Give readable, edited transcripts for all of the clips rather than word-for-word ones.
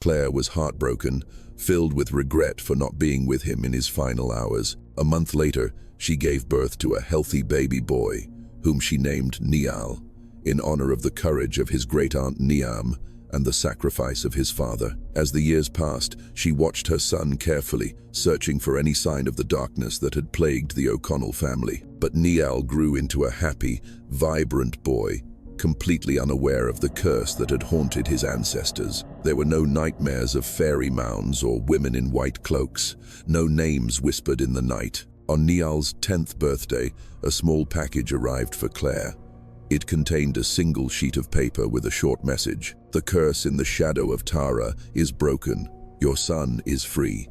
Claire was heartbroken, filled with regret for not being with him in his final hours. A month later, she gave birth to a healthy baby boy, whom she named Niall, in honor of the courage of his great-aunt Niamh and the sacrifice of his father. As the years passed, she watched her son carefully, searching for any sign of the darkness that had plagued the O'Connell family. But Niall grew into a happy, vibrant boy, completely unaware of the curse that had haunted his ancestors. There were no nightmares of fairy mounds or women in white cloaks, no names whispered in the night. On Niall's 10th birthday, a small package arrived for Claire. It contained a single sheet of paper with a short message. "The curse in the shadow of Tara is broken. Your son is free."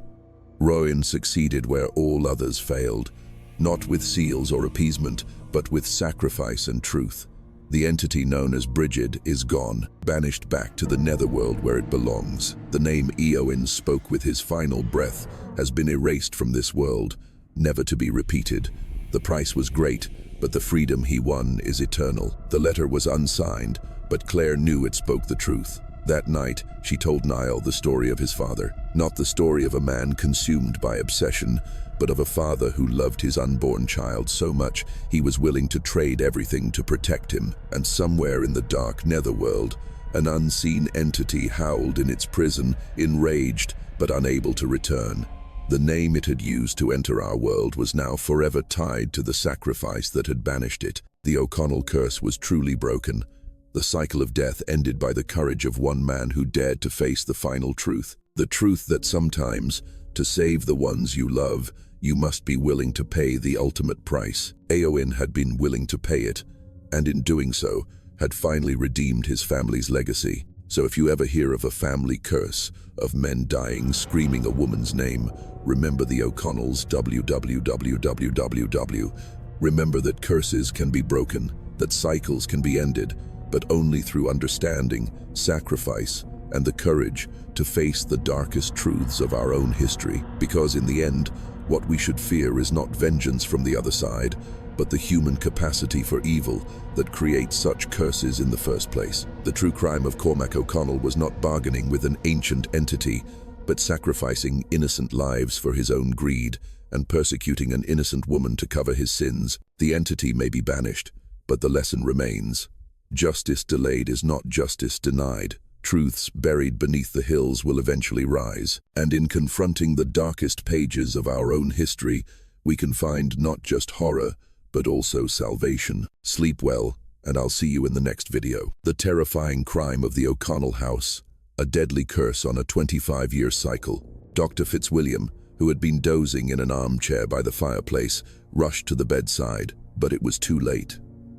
Rowan succeeded where all others failed, not with seals or appeasement, but with sacrifice and truth. The entity known as Brigid is gone, banished back to the netherworld where it belongs. The name Éowyn spoke with his final breath has been erased from this world, never to be repeated. The price was great, but the freedom he won is eternal. The letter was unsigned, but Claire knew it spoke the truth. That night, she told Niall the story of his father, not the story of a man consumed by obsession, but of a father who loved his unborn child so much he was willing to trade everything to protect him. And somewhere in the dark netherworld, an unseen entity howled in its prison, enraged but unable to return. The name it had used to enter our world was now forever tied to the sacrifice that had banished it. The O'Connell curse was truly broken. The cycle of death ended by the courage of one man who dared to face the final truth. The truth that sometimes, to save the ones you love, you must be willing to pay the ultimate price. Éowyn had been willing to pay it, and in doing so, had finally redeemed his family's legacy. So if you ever hear of a family curse, of men dying screaming a woman's name, remember the O'Connells. www. Remember that curses can be broken, that cycles can be ended, but only through understanding, sacrifice, and the courage to face the darkest truths of our own history. Because in the end, what we should fear is not vengeance from the other side, but the human capacity for evil that creates such curses in the first place. The true crime of Cormac O'Connell was not bargaining with an ancient entity, but sacrificing innocent lives for his own greed and persecuting an innocent woman to cover his sins. The entity may be banished, but the lesson remains. Justice delayed is not justice denied. Truths buried beneath the hills will eventually rise, and in confronting the darkest pages of our own history, we can find not just horror, but also salvation. Sleep well, and I'll see you in the next video. The terrifying crime of the O'Connell house, a deadly curse on a 25-year cycle. Dr. Fitzwilliam, who had been dozing in an armchair by the fireplace, rushed to the bedside, but it was too late.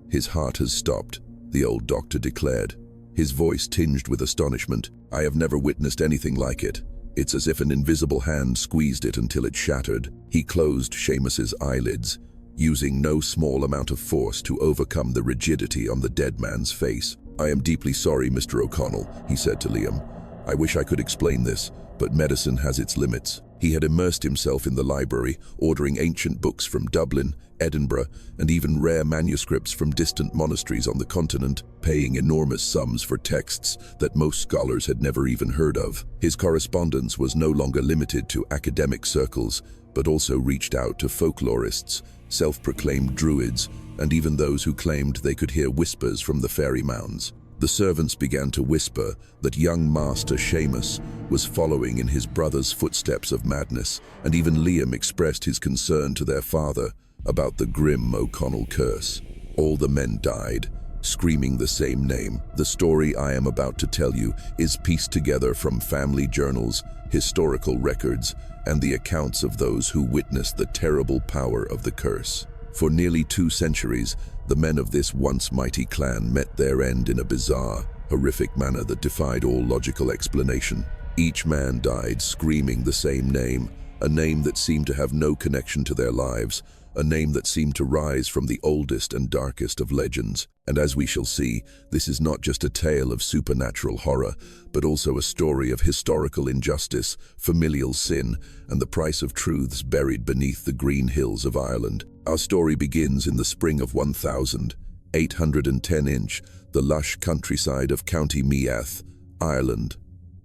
"His heart has stopped," the old doctor declared, his voice tinged with astonishment. "I have never witnessed anything like it. It's as if an invisible hand squeezed it until it shattered." He closed Seamus's eyelids, using no small amount of force to overcome the rigidity on the dead man's face. "I am deeply sorry, Mr. O'Connell," he said to Liam. "I wish I could explain this, but medicine has its limits." He had immersed himself in the library, ordering ancient books from Dublin, Edinburgh, and even rare manuscripts from distant monasteries on the continent, paying enormous sums for texts that most scholars had never even heard of. His correspondence was no longer limited to academic circles, but also reached out to folklorists, self-proclaimed druids, and even those who claimed they could hear whispers from the fairy mounds. The servants began to whisper that young Master Seamus was following in his brother's footsteps of madness, and even Liam expressed his concern to their father about the grim O'Connell curse. All the men died, screaming the same name. The story I am about to tell you is pieced together from family journals, historical records, and the accounts of those who witnessed the terrible power of the curse. For nearly 2 centuries, the men of this once mighty clan met their end in a bizarre, horrific manner that defied all logical explanation. Each man died screaming the same name, a name that seemed to have no connection to their lives, a name that seemed to rise from the oldest and darkest of legends. And as we shall see, this is not just a tale of supernatural horror, but also a story of historical injustice, familial sin, and the price of truths buried beneath the green hills of Ireland. Our story begins in the spring of 1810, the lush countryside of County Meath, Ireland.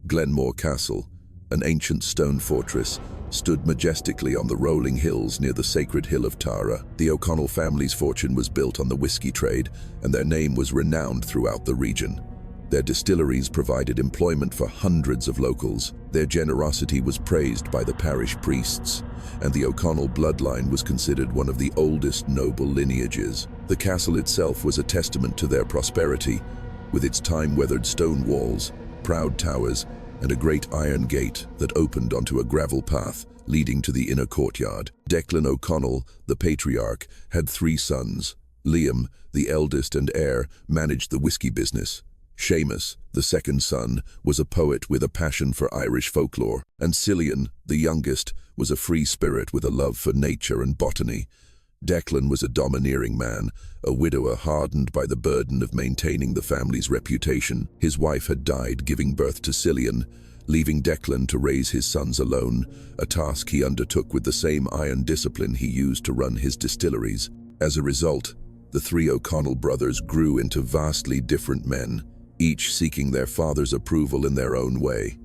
Glenmore Castle, an ancient stone fortress, stood majestically on the rolling hills near the sacred hill of Tara. The O'Connell family's fortune was built on the whiskey trade, and their name was renowned throughout the region. Their distilleries provided employment for hundreds of locals. Their generosity was praised by the parish priests, and the O'Connell bloodline was considered one of the oldest noble lineages. The castle itself was a testament to their prosperity, with its time-weathered stone walls, proud towers, and a great iron gate that opened onto a gravel path leading to the inner courtyard. Declan O'Connell, the patriarch, had 3 sons. Liam, the eldest and heir, managed the whiskey business. Seamus, the second son, was a poet with a passion for Irish folklore, and Cillian, the youngest, was a free spirit with a love for nature and botany. Declan was a domineering man, a widower hardened by the burden of maintaining the family's reputation. His wife had died giving birth to Cillian, leaving Declan to raise his sons alone, a task he undertook with the same iron discipline he used to run his distilleries. As a result, the 3 O'Connell brothers grew into vastly different men, each seeking their father's approval in their own way.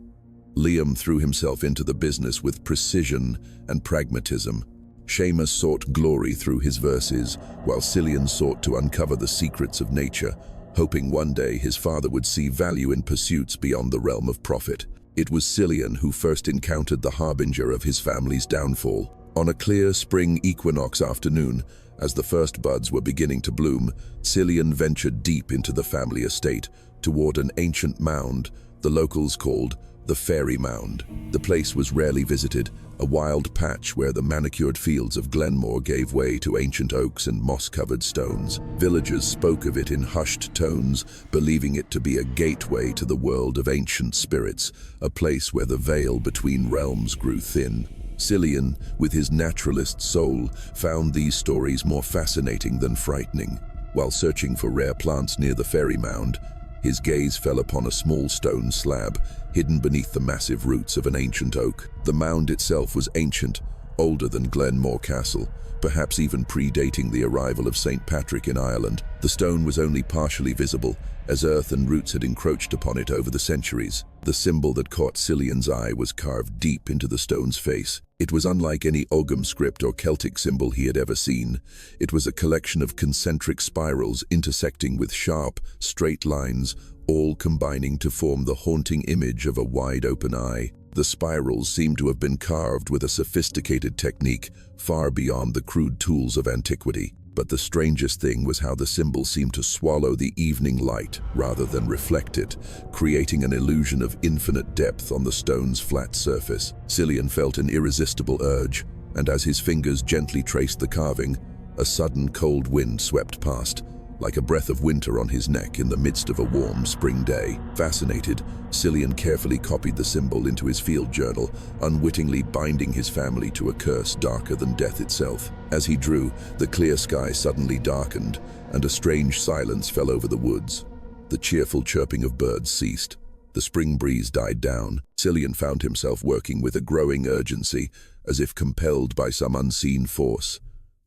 Liam threw himself into the business with precision and pragmatism. Seamus sought glory through his verses, while Cillian sought to uncover the secrets of nature, hoping one day his father would see value in pursuits beyond the realm of profit. It was Cillian who first encountered the harbinger of his family's downfall. On a clear spring equinox afternoon, as the first buds were beginning to bloom, Cillian ventured deep into the family estate, toward an ancient mound the locals called the Fairy Mound. The place was rarely visited, a wild patch where the manicured fields of Glenmore gave way to ancient oaks and moss-covered stones. Villagers spoke of it in hushed tones, believing it to be a gateway to the world of ancient spirits, a place where the veil between realms grew thin. Cillian, with his naturalist soul, found these stories more fascinating than frightening. While searching for rare plants near the Fairy Mound, his gaze fell upon a small stone slab, hidden beneath the massive roots of an ancient oak. The mound itself was ancient, older than Glenmore Castle, perhaps even predating the arrival of St. Patrick in Ireland. The stone was only partially visible, as earth and roots had encroached upon it over the centuries. The symbol that caught Cillian's eye was carved deep into the stone's face. It was unlike any Ogham script or Celtic symbol he had ever seen. It was a collection of concentric spirals intersecting with sharp, straight lines, all combining to form the haunting image of a wide-open eye. The spirals seemed to have been carved with a sophisticated technique far beyond the crude tools of antiquity. But the strangest thing was how the symbol seemed to swallow the evening light rather than reflect it, creating an illusion of infinite depth on the stone's flat surface. Cillian felt an irresistible urge, and as his fingers gently traced the carving, a sudden cold wind swept past, like a breath of winter on his neck in the midst of a warm spring day. Fascinated, Cillian carefully copied the symbol into his field journal, unwittingly binding his family to a curse darker than death itself. As he drew, the clear sky suddenly darkened, and a strange silence fell over the woods. The cheerful chirping of birds ceased. The spring breeze died down. Cillian found himself working with a growing urgency, as if compelled by some unseen force.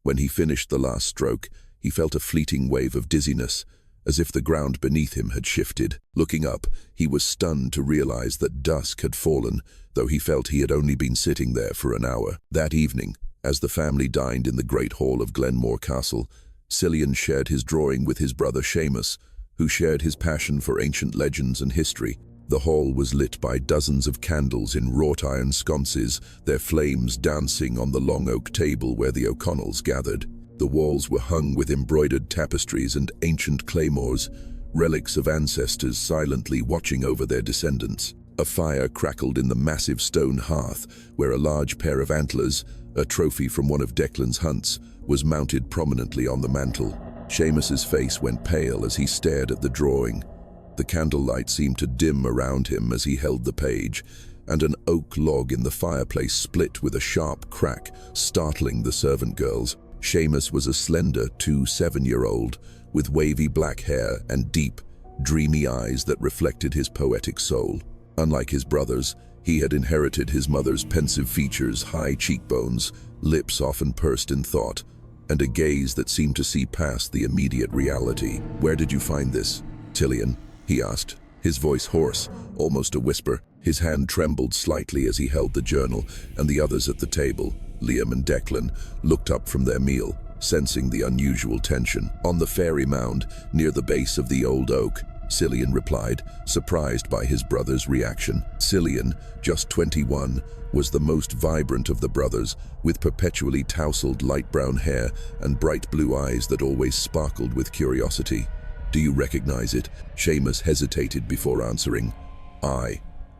When he finished the last stroke, he felt a fleeting wave of dizziness, as if the ground beneath him had shifted. Looking up, he was stunned to realize that dusk had fallen, though he felt he had only been sitting there for an hour. That evening, as the family dined in the great hall of Glenmore Castle, Cillian shared his drawing with his brother Seamus, who shared his passion for ancient legends and history. The hall was lit by dozens of candles in wrought iron sconces, their flames dancing on the long oak table where the O'Connells gathered. The walls were hung with embroidered tapestries and ancient claymores, relics of ancestors silently watching over their descendants. A fire crackled in the massive stone hearth, where a large pair of antlers, a trophy from one of Declan's hunts, was mounted prominently on the mantel. Seamus's face went pale as he stared at the drawing. The candlelight seemed to dim around him as he held the page, and an oak log in the fireplace split with a sharp crack, startling the servant girls. Seamus was a slender 7-year-old with wavy black hair and deep, dreamy eyes that reflected his poetic soul. Unlike his brothers, he had inherited his mother's pensive features, high cheekbones, lips often pursed in thought, and a gaze that seemed to see past the immediate reality. "Where did you find this, Cillian?" he asked, his voice hoarse, almost a whisper. His hand trembled slightly as he held the journal, and the others at the table, Liam and Declan, looked up from their meal, sensing the unusual tension. On the fairy mound, near the base of the old oak, Cillian replied, surprised by his brother's reaction. Cillian, just 21, was the most vibrant of the brothers, with perpetually tousled light brown hair and bright blue eyes that always sparkled with curiosity. "Do you recognize it?" Seamus hesitated before answering.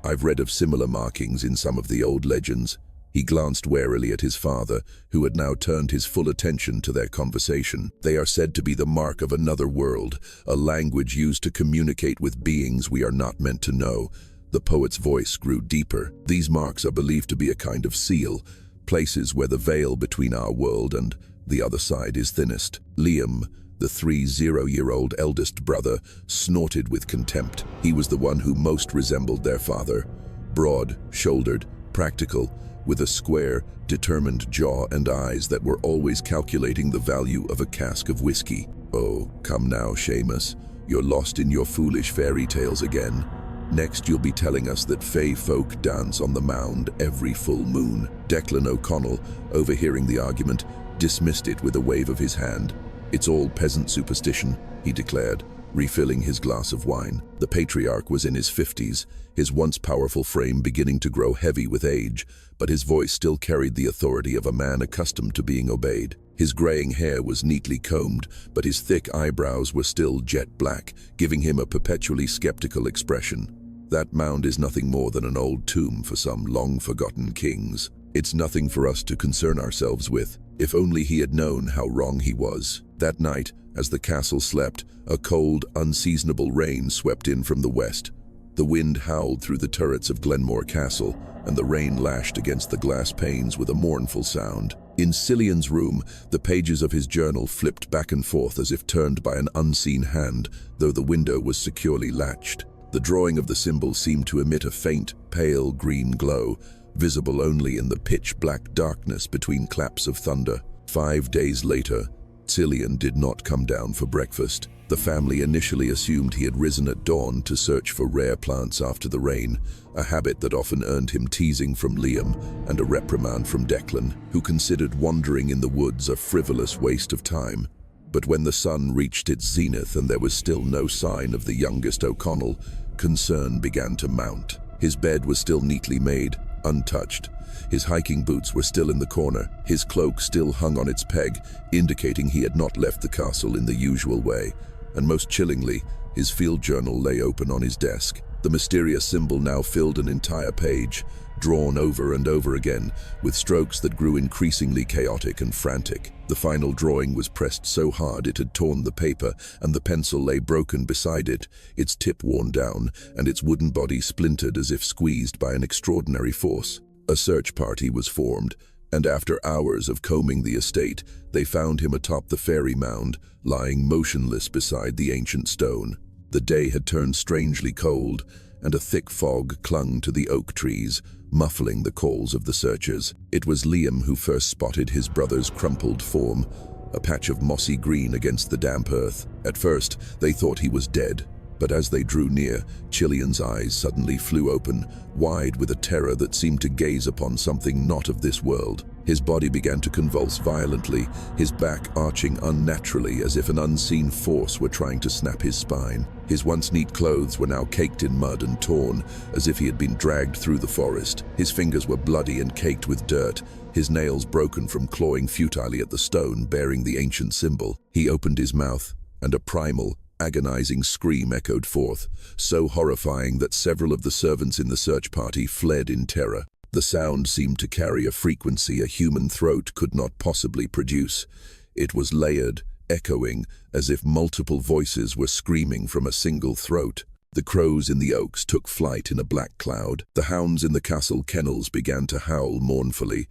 I've read of similar markings in some of the old legends." He glanced warily at his father, who had now turned his full attention to their conversation. "They are said to be the mark of another world, a language used to communicate with beings we are not meant to know." The poet's voice grew deeper. "These marks are believed to be a kind of seal, places where the veil between our world and the other side is thinnest." Liam, the 30-year-old eldest brother, snorted with contempt. He was the one who most resembled their father. Broad-shouldered, practical, with a square, determined jaw and eyes that were always calculating the value of a cask of whiskey. "Oh, come now, Seamus. You're lost in your foolish fairy tales again. Next you'll be telling us that fae folk dance on the mound every full moon." Declan O'Connell, overhearing the argument, dismissed it with a wave of his hand. "It's all peasant superstition," he declared, refilling his glass of wine. The patriarch was in his 50s, his once powerful frame beginning to grow heavy with age, but his voice still carried the authority of a man accustomed to being obeyed. His graying hair was neatly combed, but his thick eyebrows were still jet black, giving him a perpetually skeptical expression. "That mound is nothing more than an old tomb for some long-forgotten kings. It's nothing for us to concern ourselves with." If only he had known how wrong he was. That night, as the castle slept, a cold, unseasonable rain swept in from the west. The wind howled through the turrets of Glenmore Castle, and the rain lashed against the glass panes with a mournful sound. In Cillian's room, the pages of his journal flipped back and forth as if turned by an unseen hand, though the window was securely latched. The drawing of the symbol seemed to emit a faint, pale green glow, visible only in the pitch-black darkness between claps of thunder. 5 days later, Cillian did not come down for breakfast. The family initially assumed he had risen at dawn to search for rare plants after the rain, a habit that often earned him teasing from Liam and a reprimand from Declan, who considered wandering in the woods a frivolous waste of time. But when the sun reached its zenith and there was still no sign of the youngest O'Connell, concern began to mount. His bed was still neatly made, untouched. His hiking boots were still in the corner. His cloak still hung on its peg, indicating he had not left the castle in the usual way. And most chillingly, his field journal lay open on his desk. The mysterious symbol now filled an entire page, drawn over and over again, with strokes that grew increasingly chaotic and frantic. The final drawing was pressed so hard it had torn the paper, and the pencil lay broken beside it, its tip worn down, and its wooden body splintered as if squeezed by an extraordinary force. A search party was formed, and after hours of combing the estate, they found him atop the fairy mound, lying motionless beside the ancient stone. The day had turned strangely cold, and a thick fog clung to the oak trees, muffling the calls of the searchers. It was Liam who first spotted his brother's crumpled form, a patch of mossy green against the damp earth. At first, they thought he was dead, but as they drew near, Cillian's eyes suddenly flew open, wide with a terror that seemed to gaze upon something not of this world. His body began to convulse violently, his back arching unnaturally as if an unseen force were trying to snap his spine. His once neat clothes were now caked in mud and torn, as if he had been dragged through the forest. His fingers were bloody and caked with dirt, his nails broken from clawing futilely at the stone bearing the ancient symbol. He opened his mouth, and a primal, agonizing scream echoed forth, so horrifying that several of the servants in the search party fled in terror. The sound seemed to carry a frequency a human throat could not possibly produce. It was layered, echoing, as if multiple voices were screaming from a single throat. The crows in the oaks took flight in a black cloud. The hounds in the castle kennels began to howl mournfully,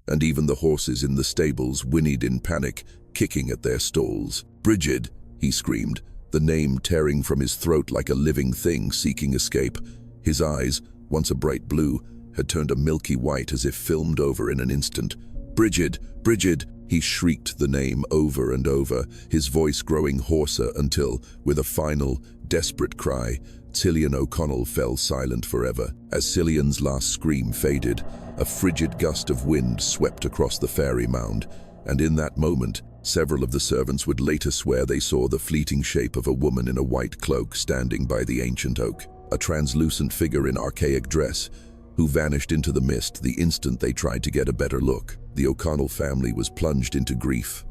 and even the horses in the stables whinnied in panic, kicking at their stalls. "Brigid!" he screamed, the name tearing from his throat like a living thing seeking escape. His eyes, once a bright blue, had turned a milky white as if filmed over in an instant. "Brigid! Brigid!" He shrieked the name over and over, his voice growing hoarser until, with a final, desperate cry, Cillian O'Connell fell silent forever. As Cillian's last scream faded, a frigid gust of wind swept across the fairy mound, and in that moment, several of the servants would later swear they saw the fleeting shape of a woman in a white cloak standing by the ancient oak, a translucent figure in archaic dress, who vanished into the mist the instant they tried to get a better look. The O'Connell family was plunged into grief.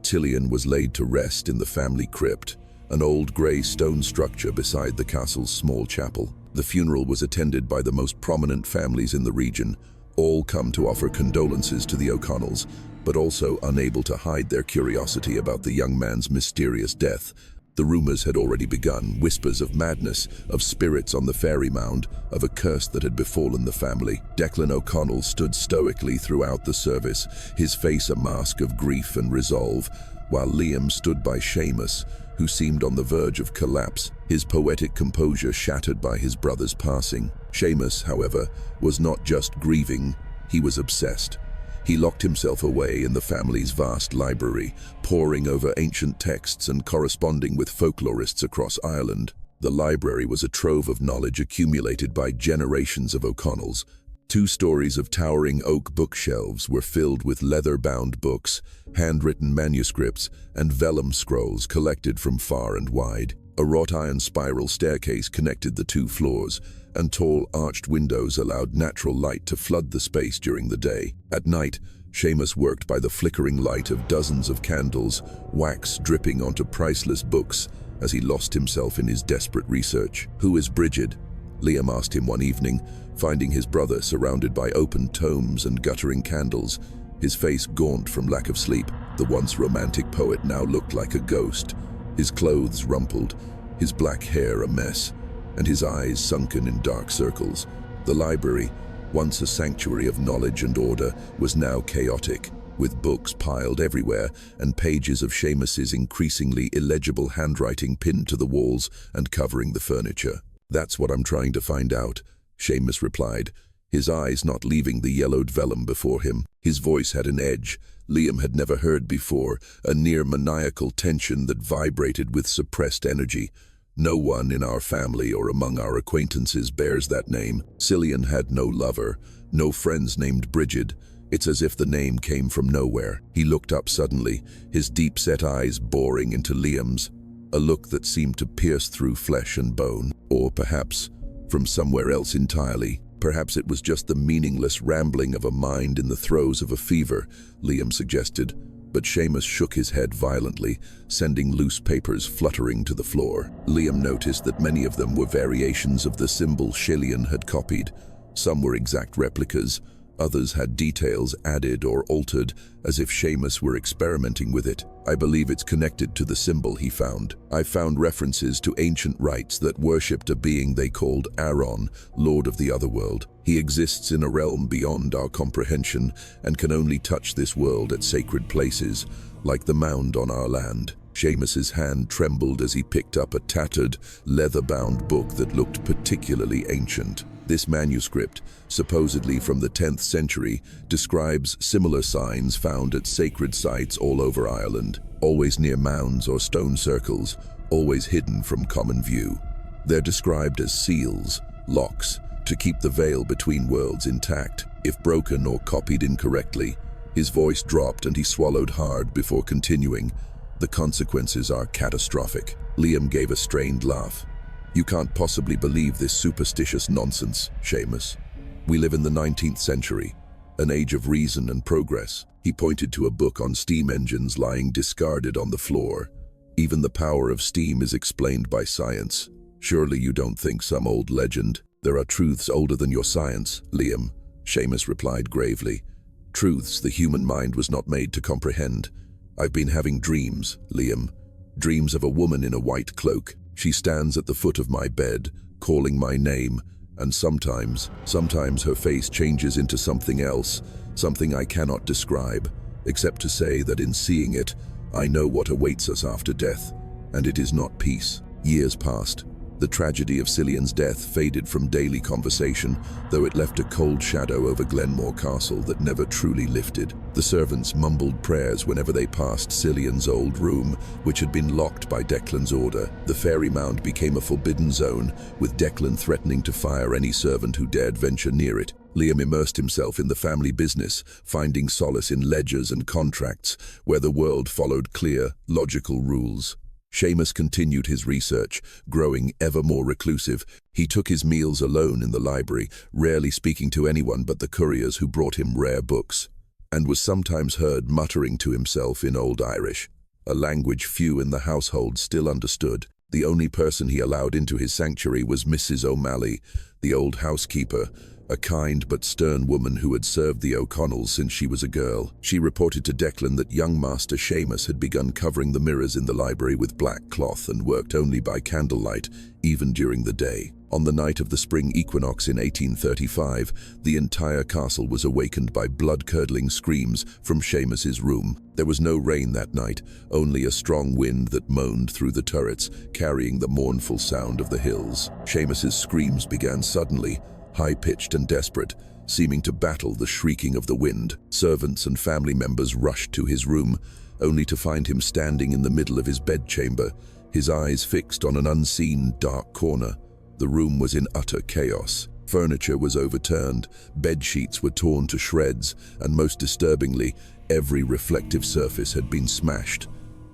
Cillian was laid to rest in the family crypt, an old grey stone structure beside the castle's small chapel. The funeral was attended by the most prominent families in the region, all come to offer condolences to the O'Connells, but also unable to hide their curiosity about the young man's mysterious death. The rumors had already begun, whispers of madness, of spirits on the fairy mound, of a curse that had befallen the family. Declan O'Connell stood stoically throughout the service, his face a mask of grief and resolve, while Liam stood by Seamus, who seemed on the verge of collapse, his poetic composure shattered by his brother's passing. Seamus, however, was not just grieving, he was obsessed. He locked himself away in the family's vast library, poring over ancient texts and corresponding with folklorists across Ireland. The library was a trove of knowledge accumulated by generations of O'Connells. 2 stories of towering oak bookshelves were filled with leather-bound books, handwritten manuscripts, and vellum scrolls collected from far and wide. A wrought iron spiral staircase connected the 2 floors, and tall arched windows allowed natural light to flood the space during the day. At night, Seamus worked by the flickering light of dozens of candles, wax dripping onto priceless books as he lost himself in his desperate research. "Who is Bridget?" Liam asked him one evening, finding his brother surrounded by open tomes and guttering candles, his face gaunt from lack of sleep. The once romantic poet now looked like a ghost, his clothes rumpled, his black hair a mess, and his eyes sunken in dark circles. The library, once a sanctuary of knowledge and order, was now chaotic, with books piled everywhere and pages of Seamus's increasingly illegible handwriting pinned to the walls and covering the furniture. "That's what I'm trying to find out," Seamus replied, his eyes not leaving the yellowed vellum before him. His voice had an edge Liam had never heard before, a near maniacal tension that vibrated with suppressed energy. "No one in our family or among our acquaintances bears that name. Cillian had no lover, no friends named Bridget. It's as if the name came from nowhere." He looked up suddenly, his deep-set eyes boring into Liam's, a look that seemed to pierce through flesh and bone. Or perhaps from somewhere else entirely. Perhaps it was just the meaningless rambling of a mind in the throes of a fever, Liam suggested, but Seamus shook his head violently, sending loose papers fluttering to the floor. Liam noticed that many of them were variations of the symbol Cillian had copied. Some were exact replicas, others had details added or altered, as if Seamus were experimenting with it. "I believe it's connected to the symbol he found. I found references to ancient rites that worshipped a being they called Aaron, Lord of the Otherworld. He exists in a realm beyond our comprehension and can only touch this world at sacred places, like the mound on our land." Seamus's hand trembled as he picked up a tattered, leather-bound book that looked particularly ancient. This manuscript, supposedly from the 10th century, describes similar signs found at sacred sites all over Ireland, always near mounds or stone circles, always hidden from common view. They're described as seals, locks, to keep the veil between worlds intact. If broken or copied incorrectly, his voice dropped and he swallowed hard before continuing. "The consequences are catastrophic." Liam gave a strained laugh. "You can't possibly believe this superstitious nonsense, Seamus. We live in the 19th century, an age of reason and progress." He pointed to a book on steam engines lying discarded on the floor. "Even the power of steam is explained by science. Surely you don't think some old legend?" "There are truths older than your science, Liam," Seamus replied gravely. "Truths the human mind was not made to comprehend. I've been having dreams, Liam. Dreams of a woman in a white cloak. She stands at the foot of my bed, calling my name, and sometimes her face changes into something else, something I cannot describe, except to say that in seeing it, I know what awaits us after death, and it is not peace." Years passed. The tragedy of Cillian's death faded from daily conversation, though it left a cold shadow over Glenmore Castle that never truly lifted. The servants mumbled prayers whenever they passed Cillian's old room, which had been locked by Declan's order. The fairy mound became a forbidden zone, with Declan threatening to fire any servant who dared venture near it. Liam immersed himself in the family business, finding solace in ledgers and contracts, where the world followed clear, logical rules. Seamus continued his research, growing ever more reclusive. He took his meals alone in the library, rarely speaking to anyone but the couriers who brought him rare books, and was sometimes heard muttering to himself in Old Irish, a language few in the household still understood. The only person he allowed into his sanctuary was Mrs. O'Malley, the old housekeeper, a kind but stern woman who had served the O'Connells since she was a girl. She reported to Declan that young Master Seamus had begun covering the mirrors in the library with black cloth and worked only by candlelight, even during the day. On the night of the spring equinox in 1835, the entire castle was awakened by blood-curdling screams from Seamus's room. There was no rain that night, only a strong wind that moaned through the turrets, carrying the mournful sound of the hills. Seamus's screams began suddenly, high-pitched and desperate, seeming to battle the shrieking of the wind. Servants and family members rushed to his room, only to find him standing in the middle of his bedchamber, his eyes fixed on an unseen dark corner. The room was in utter chaos. Furniture was overturned, bed sheets were torn to shreds, and most disturbingly, every reflective surface had been smashed.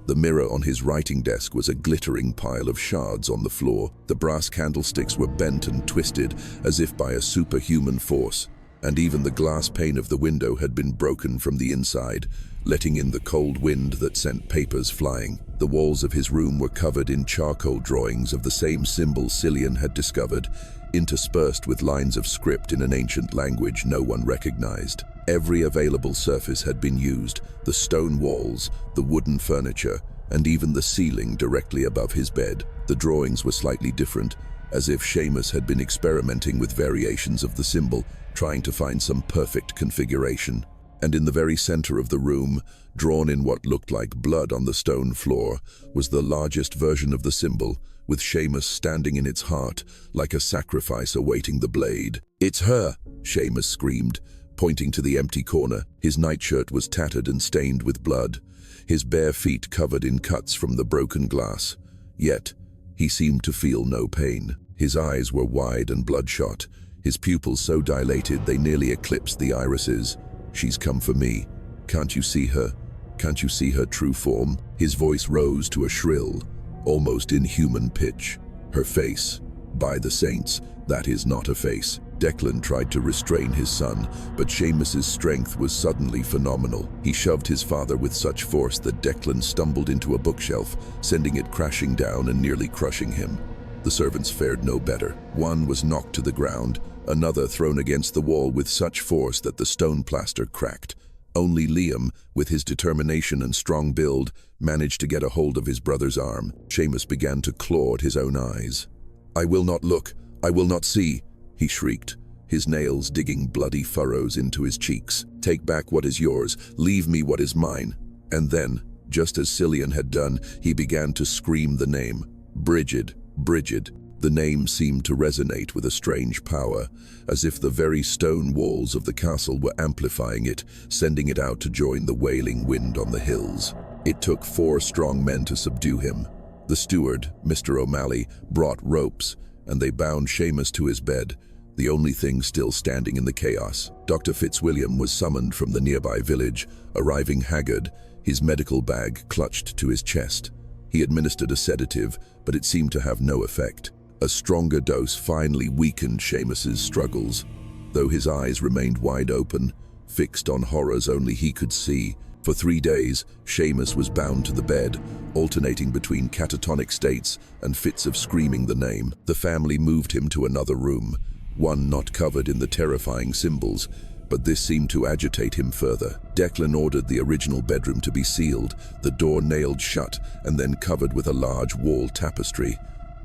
The mirror on his writing desk was a glittering pile of shards on the floor. The brass candlesticks were bent and twisted as if by a superhuman force, and even the glass pane of the window had been broken from the inside, letting in the cold wind that sent papers flying. The walls of his room were covered in charcoal drawings of the same symbol Cillian had discovered, interspersed with lines of script in an ancient language no one recognized. Every available surface had been used, the stone walls, the wooden furniture, and even the ceiling directly above his bed. The drawings were slightly different, as if Seamus had been experimenting with variations of the symbol, trying to find some perfect configuration. And in the very center of the room, drawn in what looked like blood on the stone floor, was the largest version of the symbol, with Seamus standing in its heart, like a sacrifice awaiting the blade. "It's her!" Seamus screamed, pointing to the empty corner. His nightshirt was tattered and stained with blood, his bare feet covered in cuts from the broken glass. Yet, he seemed to feel no pain. His eyes were wide and bloodshot, his pupils so dilated they nearly eclipsed the irises. "She's come for me. Can't you see her? Can't you see her true form?" His voice rose to a shrill, almost inhuman pitch. "Her face. By the saints, that is not a face." Declan tried to restrain his son, but Seamus's strength was suddenly phenomenal. He shoved his father with such force that Declan stumbled into a bookshelf, sending it crashing down and nearly crushing him. The servants fared no better. One was knocked to the ground, another thrown against the wall with such force that the stone plaster cracked. Only Liam, with his determination and strong build, managed to get a hold of his brother's arm. Seamus began to claw at his own eyes. "I will not look. I will not see," he shrieked, his nails digging bloody furrows into his cheeks. "Take back what is yours. Leave me what is mine." And then, just as Cillian had done, he began to scream the name. Brigid, Brigid. The name seemed to resonate with a strange power, as if the very stone walls of the castle were amplifying it, sending it out to join the wailing wind on the hills. It took 4 strong men to subdue him. The steward, Mr. O'Malley, brought ropes, and they bound Seamus to his bed, the only thing still standing in the chaos. Dr. Fitzwilliam was summoned from the nearby village, arriving haggard, his medical bag clutched to his chest. He administered a sedative, but it seemed to have no effect. A stronger dose finally weakened Seamus's struggles, though his eyes remained wide open, fixed on horrors only he could see. For 3 days, Seamus was bound to the bed, alternating between catatonic states and fits of screaming the name. The family moved him to another room, one not covered in the terrifying symbols, but this seemed to agitate him further. Declan ordered the original bedroom to be sealed, the door nailed shut and then covered with a large wall tapestry.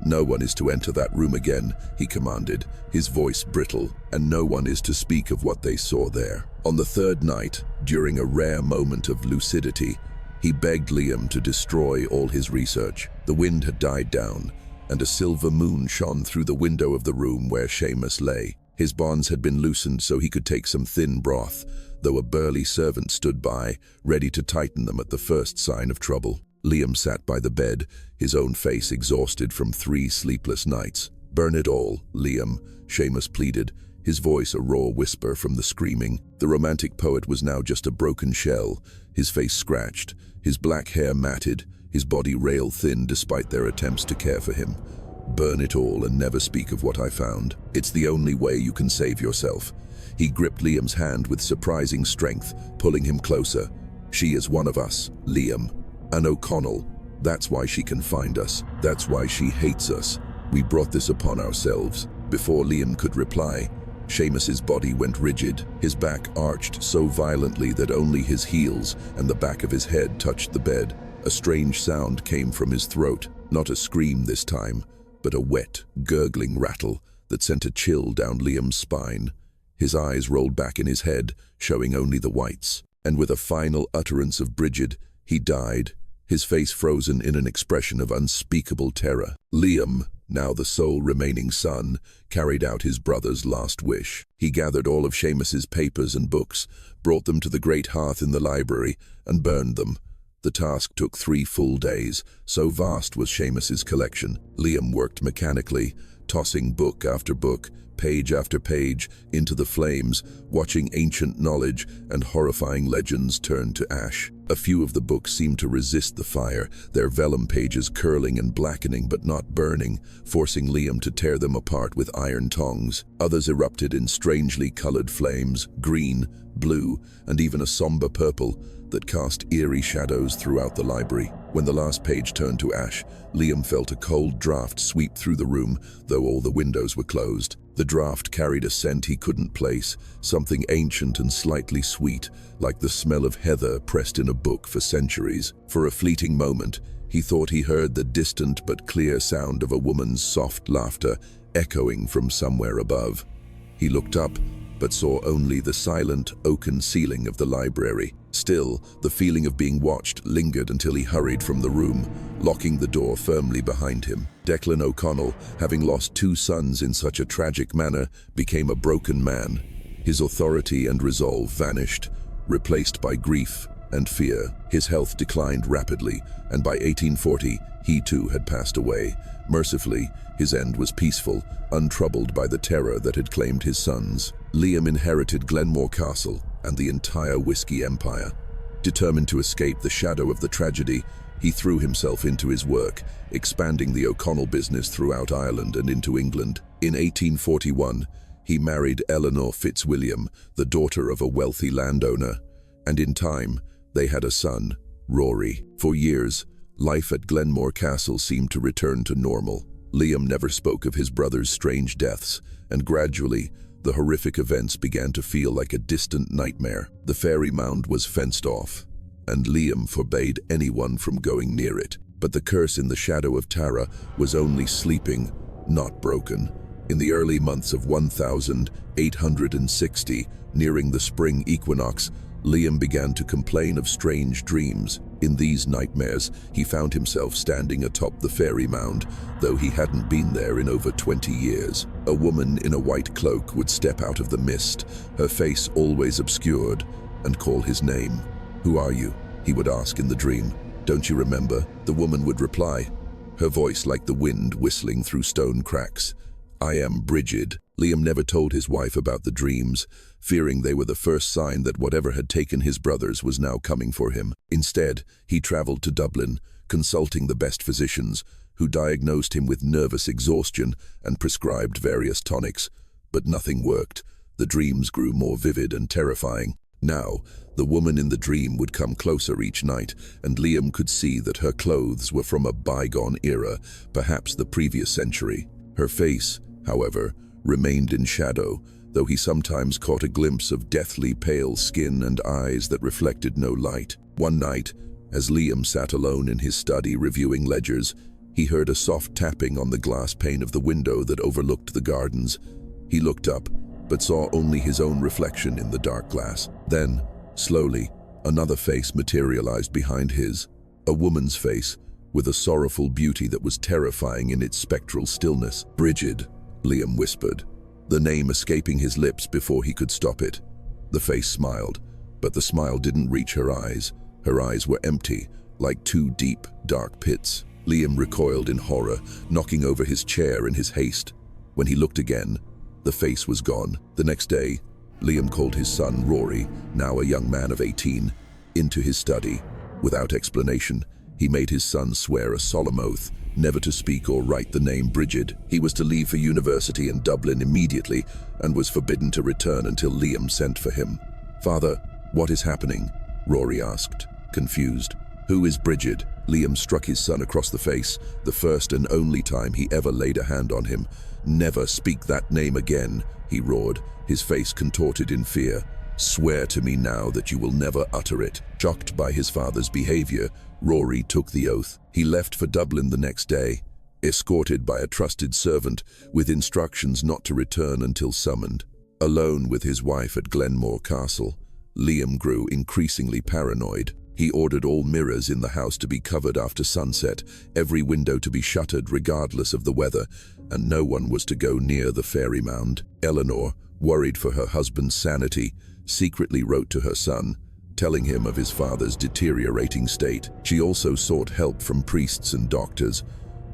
"No one is to enter that room again," he commanded, his voice brittle, "and no one is to speak of what they saw there." On the 3rd night, during a rare moment of lucidity, he begged Liam to destroy all his research. The wind had died down, and a silver moon shone through the window of the room where Seamus lay. His bonds had been loosened so he could take some thin broth, though a burly servant stood by, ready to tighten them at the first sign of trouble. Liam sat by the bed, his own face exhausted from 3 sleepless nights. "Burn it all, Liam," Seamus pleaded, his voice a raw whisper from the screaming. The romantic poet was now just a broken shell, his face scratched, his black hair matted, his body rail-thin despite their attempts to care for him. "Burn it all and never speak of what I found. It's the only way you can save yourself." He gripped Liam's hand with surprising strength, pulling him closer. "She is one of us, Liam. An O'Connell. That's why she can find us. That's why she hates us. We brought this upon ourselves." Before Liam could reply, Seamus's body went rigid, his back arched so violently that only his heels and the back of his head touched the bed. A strange sound came from his throat, not a scream this time, but a wet, gurgling rattle that sent a chill down Liam's spine. His eyes rolled back in his head, showing only the whites, and with a final utterance of Brigid, he died, his face frozen in an expression of unspeakable terror. Liam, now the sole remaining son, carried out his brother's last wish. He gathered all of Seamus's papers and books, brought them to the great hearth in the library, and burned them. The task took 3 full days, so vast was Seamus's collection. Liam worked mechanically, tossing book after book, page after page, into the flames, watching ancient knowledge and horrifying legends turn to ash. A few of the books seemed to resist the fire, their vellum pages curling and blackening but not burning, forcing Liam to tear them apart with iron tongs. Others erupted in strangely colored flames, green, blue, and even a somber purple, that cast eerie shadows throughout the library. When the last page turned to ash, Liam felt a cold draft sweep through the room, though all the windows were closed. The draft carried a scent he couldn't place, something ancient and slightly sweet, like the smell of heather pressed in a book for centuries. For a fleeting moment, he thought he heard the distant but clear sound of a woman's soft laughter echoing from somewhere above. He looked up, but saw only the silent oaken ceiling of the library. Still, the feeling of being watched lingered until he hurried from the room, locking the door firmly behind him. Declan O'Connell, having lost 2 sons in such a tragic manner, became a broken man. His authority and resolve vanished, replaced by grief and fear. His health declined rapidly, and by 1840, he too had passed away. Mercifully, his end was peaceful, untroubled by the terror that had claimed his sons. Liam inherited Glenmore Castle and the entire whiskey empire. Determined to escape the shadow of the tragedy, he threw himself into his work, expanding the O'Connell business throughout Ireland and into England. In 1841, he married Eleanor Fitzwilliam, the daughter of a wealthy landowner, and in time, they had a son, Rory. For years, life at Glenmore Castle seemed to return to normal. Liam never spoke of his brother's strange deaths, and gradually, the horrific events began to feel like a distant nightmare. The fairy mound was fenced off, and Liam forbade anyone from going near it. But the curse in the shadow of Tara was only sleeping, not broken. In the early months of 1860, nearing the spring equinox, Liam began to complain of strange dreams. In these nightmares, he found himself standing atop the fairy mound, though he hadn't been there in over 20 years. A woman in a white cloak would step out of the mist, her face always obscured, and call his name. "Who are you?" he would ask in the dream. "Don't you remember?" The woman would reply, her voice like the wind whistling through stone cracks. "I am Brigid." Liam never told his wife about the dreams, fearing they were the first sign that whatever had taken his brothers was now coming for him. Instead, he traveled to Dublin, consulting the best physicians, who diagnosed him with nervous exhaustion and prescribed various tonics. But nothing worked. The dreams grew more vivid and terrifying. Now, the woman in the dream would come closer each night, and Liam could see that her clothes were from a bygone era, perhaps the previous century. Her face, however, remained in shadow, though he sometimes caught a glimpse of deathly pale skin and eyes that reflected no light. One night, as Liam sat alone in his study reviewing ledgers, he heard a soft tapping on the glass pane of the window that overlooked the gardens. He looked up, but saw only his own reflection in the dark glass. Then, slowly, another face materialized behind his, a woman's face, with a sorrowful beauty that was terrifying in its spectral stillness. "Brigid," Liam whispered, the name escaping his lips before he could stop it. The face smiled, but the smile didn't reach her eyes. Her eyes were empty, like two deep, dark pits. Liam recoiled in horror, knocking over his chair in his haste. When he looked again, the face was gone. The next day, Liam called his son, Rory, now a young man of 18, into his study. Without explanation, he made his son swear a solemn oath, never to speak or write the name Brigid. He was to leave for university in Dublin immediately and was forbidden to return until Liam sent for him. "Father, what is happening?" Rory asked, confused. "Who is Brigid?" Liam struck his son across the face, the first and only time he ever laid a hand on him. "Never speak that name again," he roared, his face contorted in fear. "Swear to me now that you will never utter it." Shocked by his father's behavior, Rory took the oath. He left for Dublin the next day, escorted by a trusted servant with instructions not to return until summoned. Alone with his wife at Glenmore Castle, Liam grew increasingly paranoid. He ordered all mirrors in the house to be covered after sunset, every window to be shuttered regardless of the weather, and no one was to go near the fairy mound. Eleanor, worried for her husband's sanity, secretly wrote to her son, telling him of his father's deteriorating state. She also sought help from priests and doctors,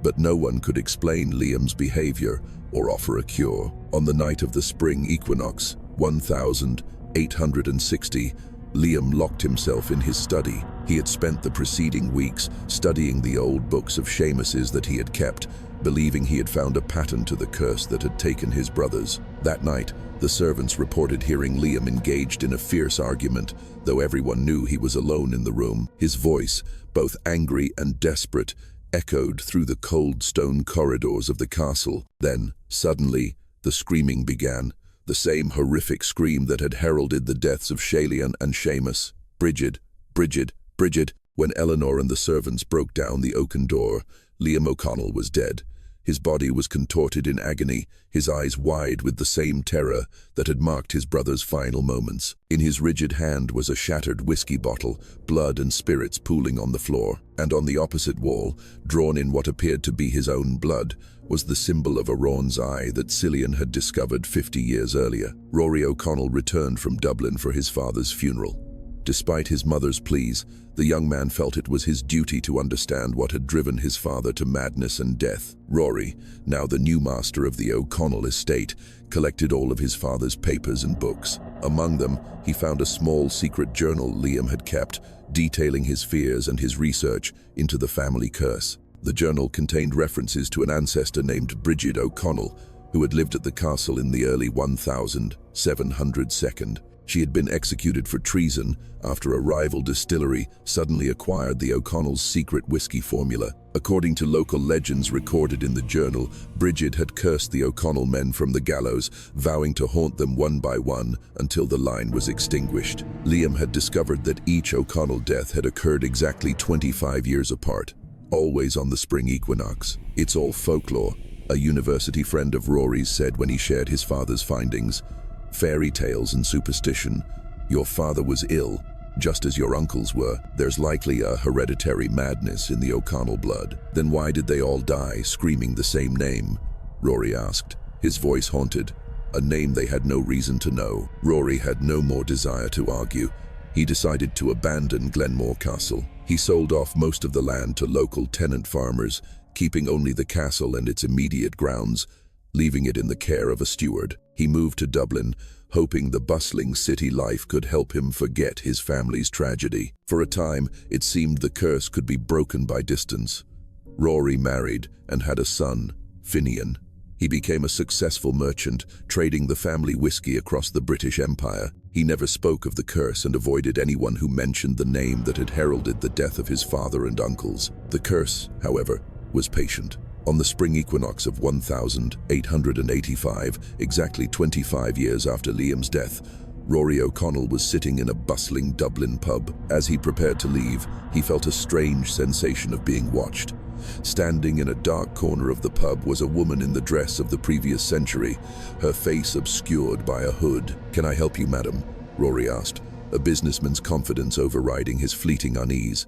but no one could explain Liam's behavior or offer a cure. On the night of the spring equinox, 1860, Liam locked himself in his study. He had spent the preceding weeks studying the old books of Seamuses that he had kept, believing he had found a pattern to the curse that had taken his brothers. That night, the servants reported hearing Liam engaged in a fierce argument, though everyone knew he was alone in the room. His voice, both angry and desperate, echoed through the cold stone corridors of the castle. Then, suddenly, the screaming began. The same horrific scream that had heralded the deaths of Shailean and Seamus. "Brigid, Brigid, Brigid." When Eleanor and the servants broke down the oaken door, Liam O'Connell was dead. His body was contorted in agony, his eyes wide with the same terror that had marked his brother's final moments. In his rigid hand was a shattered whiskey bottle, blood and spirits pooling on the floor. And on the opposite wall, drawn in what appeared to be his own blood, was the symbol of a Rawn's eye that Cillian had discovered 50 years earlier. Rory O'Connell returned from Dublin for his father's funeral. Despite his mother's pleas, the young man felt it was his duty to understand what had driven his father to madness and death. Rory, now the new master of the O'Connell estate, collected all of his father's papers and books. Among them, he found a small secret journal Liam had kept, detailing his fears and his research into the family curse. The journal contained references to an ancestor named Brigid O'Connell, who had lived at the castle in the early 1702. She had been executed for treason after a rival distillery suddenly acquired the O'Connell's secret whiskey formula. According to local legends recorded in the journal, Brigid had cursed the O'Connell men from the gallows, vowing to haunt them one by one until the line was extinguished. Liam had discovered that each O'Connell death had occurred exactly 25 years apart, always on the spring equinox. "It's all folklore," a university friend of Rory's said when he shared his father's findings. "Fairy tales and superstition. Your father was ill, just as your uncles were. There's likely a hereditary madness in the O'Connell blood." "Then why did they all die screaming the same name?" Rory asked, his voice haunted. A name they had no reason to know. Rory had no more desire to argue. He decided to abandon Glenmore Castle. He sold off most of the land to local tenant farmers, keeping only the castle and its immediate grounds, leaving it in the care of a steward. He moved to Dublin, hoping the bustling city life could help him forget his family's tragedy. For a time, it seemed the curse could be broken by distance. Rory married and had a son, Finian. He became a successful merchant, trading the family whiskey across the British Empire. He never spoke of the curse and avoided anyone who mentioned the name that had heralded the death of his father and uncles. The curse, however, was patient. On the spring equinox of 1885, exactly 25 years after Liam's death, Rory O'Connell was sitting in a bustling Dublin pub. As he prepared to leave, he felt a strange sensation of being watched. Standing in a dark corner of the pub was a woman in the dress of the previous century, her face obscured by a hood. "Can I help you, madam?" Rory asked, a businessman's confidence overriding his fleeting unease.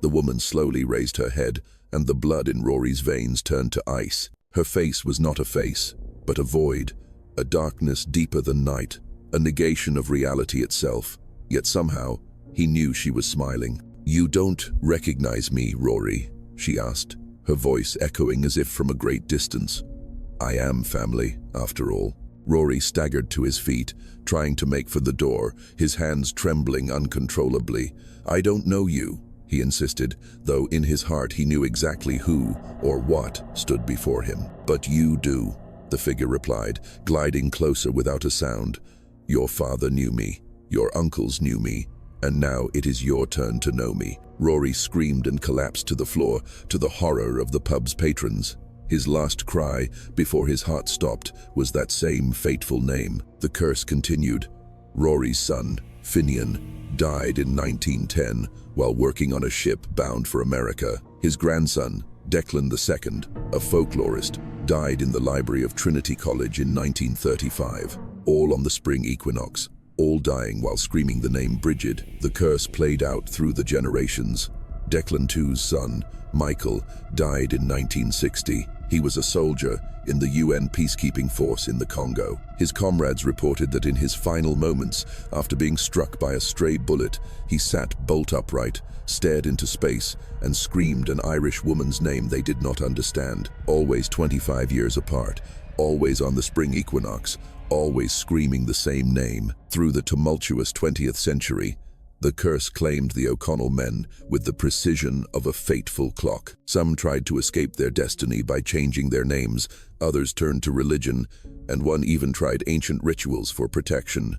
The woman slowly raised her head, and the blood in Rory's veins turned to ice. Her face was not a face, but a void, a darkness deeper than night, a negation of reality itself. Yet somehow, he knew she was smiling. "You don't recognize me, Rory?" she asked, her voice echoing as if from a great distance. "I am family, after all." Rory staggered to his feet, trying to make for the door, his hands trembling uncontrollably. "I don't know you," he insisted, though in his heart he knew exactly who or what stood before him. "But you do," the figure replied, gliding closer without a sound. "Your father knew me, your uncles knew me, and now it is your turn to know me." Rory screamed and collapsed to the floor, to the horror of the pub's patrons. His last cry, before his heart stopped, was that same fateful name. The curse continued. Rory's son, Finian, died in 1910 while working on a ship bound for America. His grandson, Declan II, a folklorist, died in the library of Trinity College in 1935, all on the spring equinox, all dying while screaming the name Brigid. The curse played out through the generations. Declan II's son, Michael, died in 1960. He was a soldier in the UN peacekeeping force in the Congo. His comrades reported that in his final moments, after being struck by a stray bullet, he sat bolt upright, stared into space, and screamed an Irish woman's name they did not understand. Always 25 years apart, always on the spring equinox, always screaming the same name. Through the tumultuous 20th century, the curse claimed the O'Connell men with the precision of a fateful clock. Some tried to escape their destiny by changing their names, others turned to religion, and one even tried ancient rituals for protection.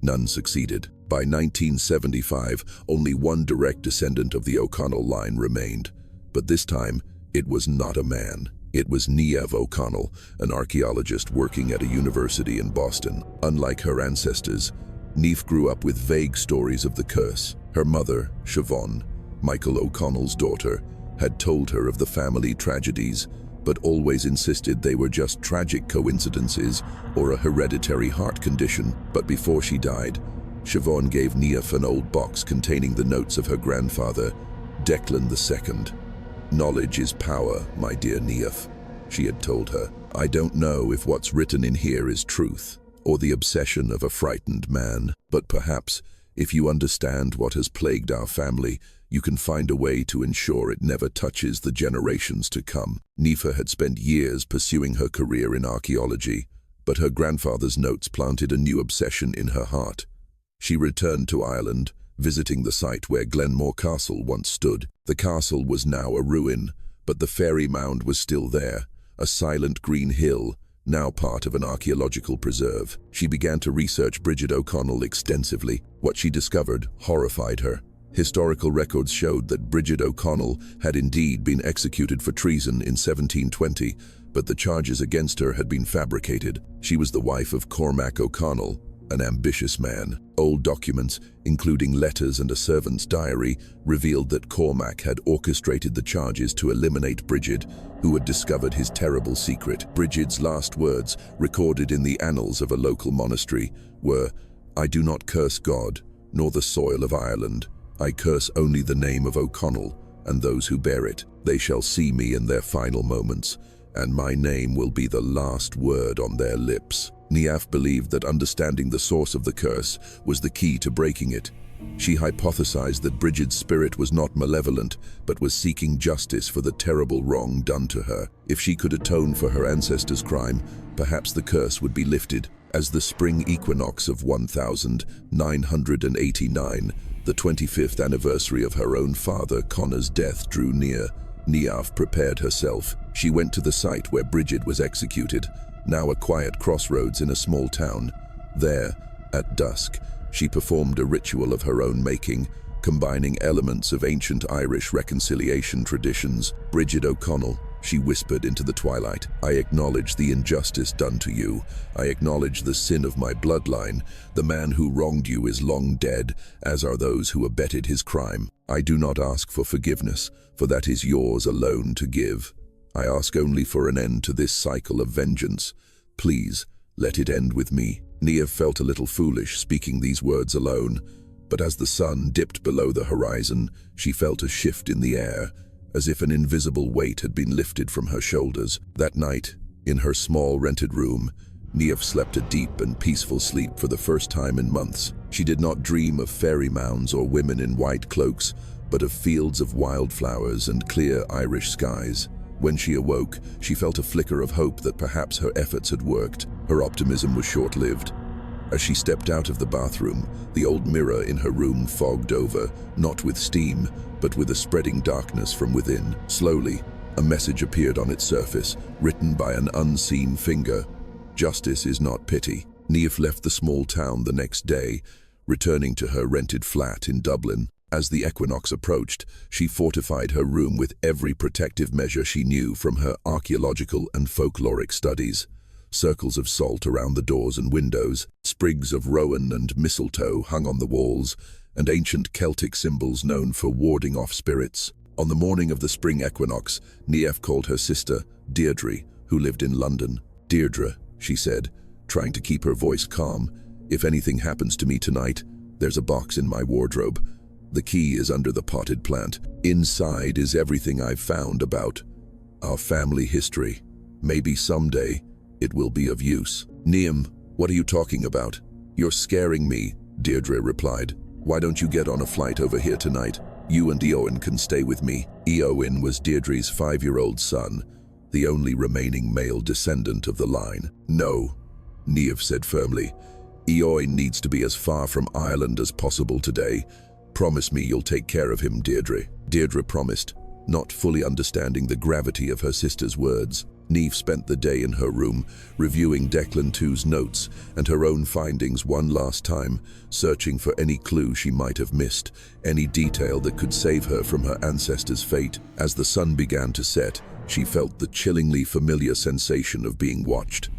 None succeeded. By 1975, only one direct descendant of the O'Connell line remained. But this time, it was not a man. It was Niamh O'Connell, an archaeologist working at a university in Boston. Unlike her ancestors, Niamh grew up with vague stories of the curse. Her mother, Siobhan, Michael O'Connell's daughter, had told her of the family tragedies, but always insisted they were just tragic coincidences or a hereditary heart condition. But before she died, Siobhan gave Niamh an old box containing the notes of her grandfather, Declan II. "Knowledge is power, my dear Niamh," she had told her. "I don't know if what's written in here is truth, or the obsession of a frightened man, but perhaps, if you understand what has plagued our family, you can find a way to ensure it never touches the generations to come." Niamh had spent years pursuing her career in archaeology, but her grandfather's notes planted a new obsession in her heart. She returned to Ireland, visiting the site where Glenmore Castle once stood. The castle was now a ruin, but the fairy mound was still there, a silent green hill, now part of an archaeological preserve. She began to research Brigid O'Connell extensively. What she discovered horrified her. Historical records showed that Brigid O'Connell had indeed been executed for treason in 1720, but the charges against her had been fabricated. She was the wife of Cormac O'Connell, an ambitious man. Old documents, including letters and a servant's diary, revealed that Cormac had orchestrated the charges to eliminate Brigid, who had discovered his terrible secret. Brigid's last words, recorded in the annals of a local monastery, were, "I do not curse God, nor the soil of Ireland. I curse only the name of O'Connell and those who bear it. They shall see me in their final moments, and my name will be the last word on their lips." Niamh believed that understanding the source of the curse was the key to breaking it. She hypothesized that Brigid's spirit was not malevolent, but was seeking justice for the terrible wrong done to her. If she could atone for her ancestors' crime, perhaps the curse would be lifted. As the spring equinox of 1989, the 25th anniversary of her own father, Connor's death, drew near, Niamh prepared herself. She went to the site where Brigid was executed, now a quiet crossroads in a small town. There, at dusk, she performed a ritual of her own making, combining elements of ancient Irish reconciliation traditions. "Brigid O'Connell," she whispered into the twilight, "I acknowledge the injustice done to you. I acknowledge the sin of my bloodline. The man who wronged you is long dead, as are those who abetted his crime. I do not ask for forgiveness, for that is yours alone to give. I ask only for an end to this cycle of vengeance. Please, let it end with me." Niamh felt a little foolish speaking these words alone, But as the sun dipped below the horizon, she felt a shift in the air, as if an invisible weight had been lifted from her shoulders. That night, in her small rented room, Niamh slept a deep and peaceful sleep for the first time in months. She did not dream of fairy mounds or women in white cloaks, but of fields of wildflowers and clear Irish skies. When she awoke, she felt a flicker of hope that perhaps her efforts had worked. Her optimism was short-lived. As she stepped out of the bathroom, the old mirror in her room fogged over, not with steam, but with a spreading darkness from within. Slowly, a message appeared on its surface, written by an unseen finger. Justice is not pity. Niamh left the small town the next day, returning to her rented flat in Dublin. As the equinox approached, she fortified her room with every protective measure she knew from her archaeological and folkloric studies. Circles of salt around the doors and windows, sprigs of rowan and mistletoe hung on the walls, and ancient Celtic symbols known for warding off spirits. On the morning of the spring equinox, Niamh called her sister, Deirdre, who lived in London. "Deirdre," she said, trying to keep her voice calm, "if anything happens to me tonight, there's a box in my wardrobe. The key is under the potted plant. Inside is everything I've found about our family history. Maybe someday it will be of use." "Niamh, what are you talking about?" "You're scaring me," Deirdre replied. "Why don't you get on a flight over here tonight? You and Eowyn can stay with me." Eowyn was Deirdre's 5-year-old son, the only remaining male descendant of the line. "No," Niamh said firmly. "Eowyn needs to be as far from Ireland as possible today. Promise me you'll take care of him, Deirdre." Deirdre promised, not fully understanding the gravity of her sister's words. Niamh spent the day in her room, reviewing Declan II's notes and her own findings one last time, searching for any clue she might have missed, any detail that could save her from her ancestors' fate. As the sun began to set, she felt the chillingly familiar sensation of being watched.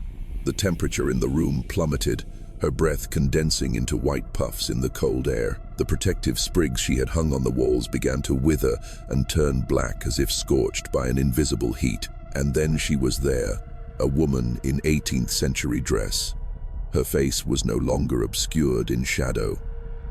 The temperature in the room plummeted, her breath condensing into white puffs in the cold air. The protective sprigs she had hung on the walls began to wither and turn black as if scorched by an invisible heat. And then she was there, a woman in 18th century dress. Her face was no longer obscured in shadow.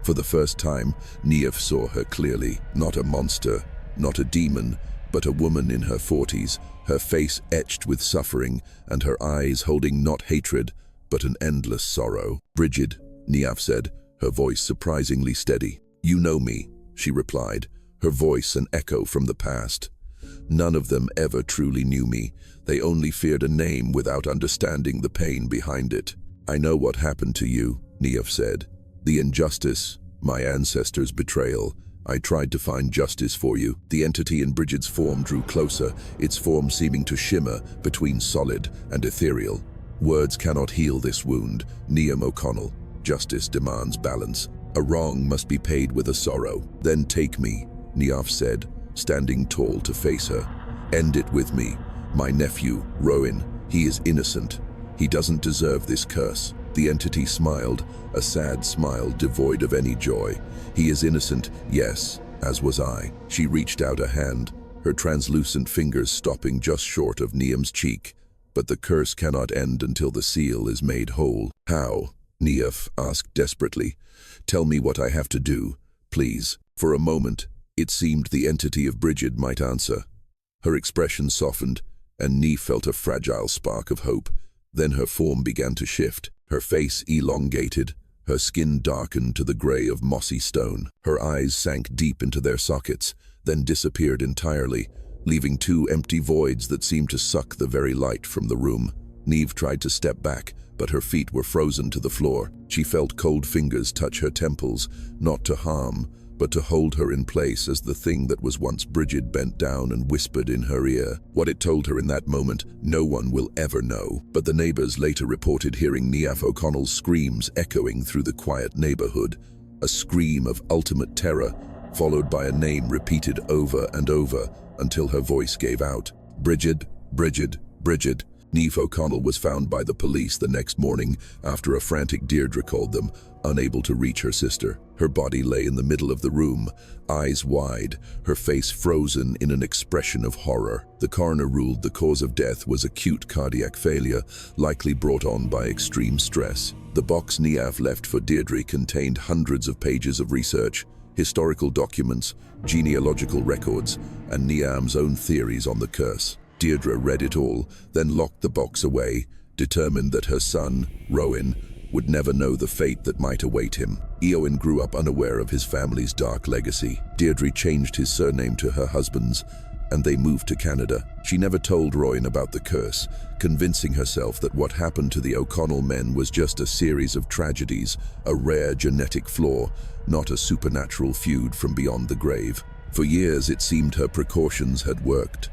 For the first time, Niamh saw her clearly. Not a monster, not a demon, but a woman in her 40s, her face etched with suffering and her eyes holding not hatred, but an endless sorrow. "Brigid," Niamh said, her voice surprisingly steady. "You know me," she replied, her voice an echo from the past. "None of them ever truly knew me. They only feared a name without understanding the pain behind it." "I know what happened to you," Niamh said. "The injustice, my ancestors' betrayal. I tried to find justice for you." The entity in Brigid's form drew closer, its form seeming to shimmer between solid and ethereal. "Words cannot heal this wound, Niamh O'Connell. Justice demands balance. A wrong must be paid with a sorrow." "Then take me," Niamh said, standing tall to face her. "End it with me. My nephew, Rowan, he is innocent. He doesn't deserve this curse." The entity smiled, a sad smile devoid of any joy. "He is innocent, yes, as was I." She reached out a hand, her translucent fingers stopping just short of Niamh's cheek. "But the curse cannot end until the seal is made whole." "How?" Niamh asked desperately. "Tell me what I have to do, please." For a moment, it seemed the entity of Brigid might answer. Her expression softened, and Niamh felt a fragile spark of hope. Then her form began to shift. Her face elongated, her skin darkened to the gray of mossy stone. Her eyes sank deep into their sockets, then disappeared entirely, leaving 2 empty voids that seemed to suck the very light from the room. Niamh tried to step back, but her feet were frozen to the floor. She felt cold fingers touch her temples, not to harm, but to hold her in place as the thing that was once Brigid bent down and whispered in her ear. What it told her in that moment, no one will ever know. But the neighbors later reported hearing Niamh O'Connell's screams echoing through the quiet neighborhood, a scream of ultimate terror, followed by a name repeated over and over until her voice gave out. "Brigid, Brigid, Brigid." Niamh O'Connell was found by the police the next morning after a frantic Deirdre called them, unable to reach her sister. Her body lay in the middle of the room, eyes wide, her face frozen in an expression of horror. The coroner ruled the cause of death was acute cardiac failure, likely brought on by extreme stress. The box Niamh left for Deirdre contained hundreds of pages of research, historical documents, genealogical records, and Niamh's own theories on the curse. Deirdre read it all, then locked the box away, determined that her son, Rowan, would never know the fate that might await him. Éowyn grew up unaware of his family's dark legacy. Deirdre changed his surname to her husband's, and they moved to Canada. She never told Rowan about the curse, convincing herself that what happened to the O'Connell men was just a series of tragedies, a rare genetic flaw, not a supernatural feud from beyond the grave. For years, it seemed her precautions had worked.